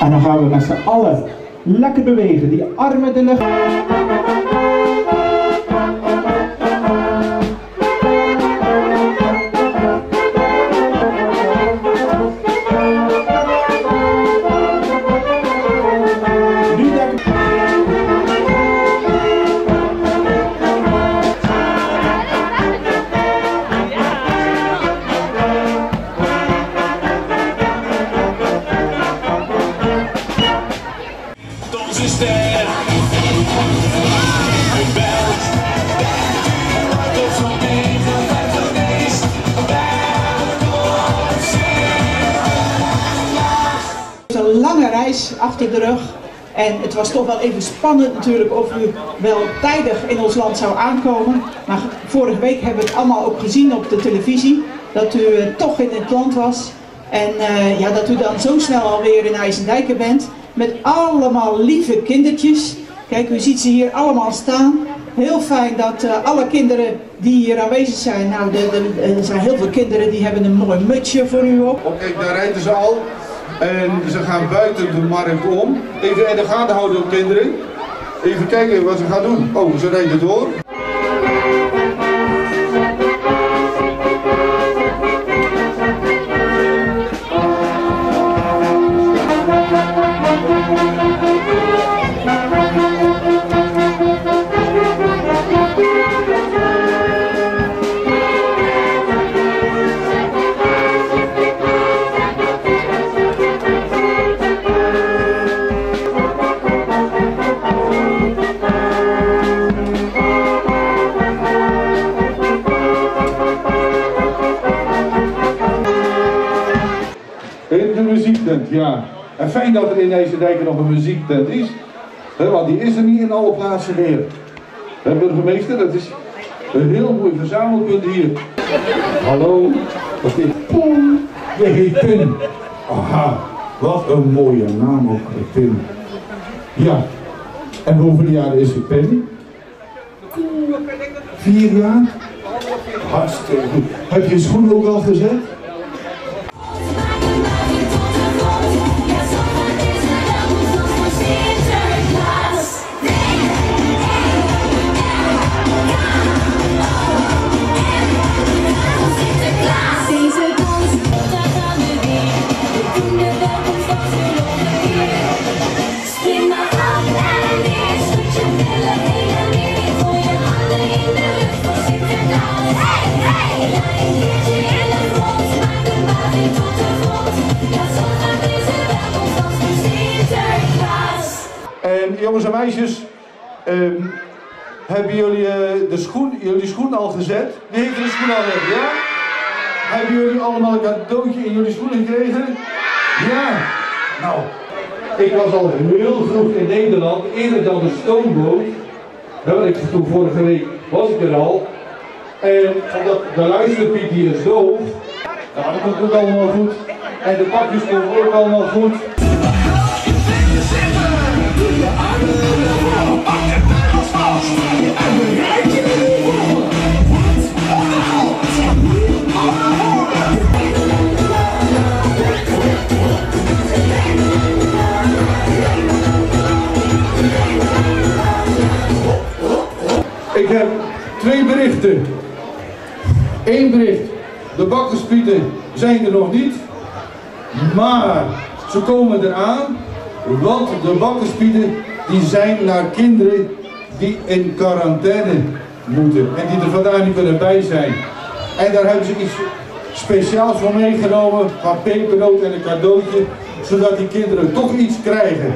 En dan gaan we met z'n allen lekker bewegen, die armen de lucht. Een lange reis achter de rug en het was toch wel even spannend natuurlijk of u wel tijdig in ons land zou aankomen. Maar vorige week hebben we het allemaal ook gezien op de televisie dat u toch in het land was en ja, dat u dan zo snel alweer in IJsendijke bent met allemaal lieve kindertjes. Kijk, u ziet ze hier allemaal staan. Heel fijn dat alle kinderen die hier aanwezig zijn, nou er zijn heel veel kinderen die hebben een mooi mutsje voor u op. Kijk, daar rijden ze al. En ze gaan buiten de markt om. Even in de gaten houden op kinderen. Even kijken wat ze gaan doen. Oh, ze rijden door. In de muziektent, ja. En fijn dat er in IJsendijke nog een muziektent is. Want die is er niet in alle plaatsen meer. Burgemeester, dat is een heel mooi verzamelpunt hier. Hallo, wat is Pim? Je heet Pim. Aha, wat een mooie naam ook, Pim. Ja, en hoeveel jaar is het, Pim? 4 jaar? Hartstikke goed. Heb je je schoenen ook al gezet? En jongens en meisjes, hebben jullie jullie schoen al gezet? Wie heeft de schoen al weg? Ja? Hebben jullie allemaal een cadeautje in jullie schoenen gekregen? Ja? Nou, ik was al heel vroeg in Nederland, eerder dan de stoomboot. Toen vorige week was ik er al. En omdat de luisterpiet die is doof, nou, dat komt ook allemaal goed. En de pakjes komen ook allemaal goed. Ik heb 2 berichten. 1 bericht, de bakkerspieten zijn er nog niet, maar ze komen eraan, want de bakkerspieten die zijn naar kinderen die in quarantaine moeten en die er vandaag niet kunnen bij zijn. En daar hebben ze iets speciaals voor meegenomen, van pepernoot en een cadeautje, zodat die kinderen toch iets krijgen.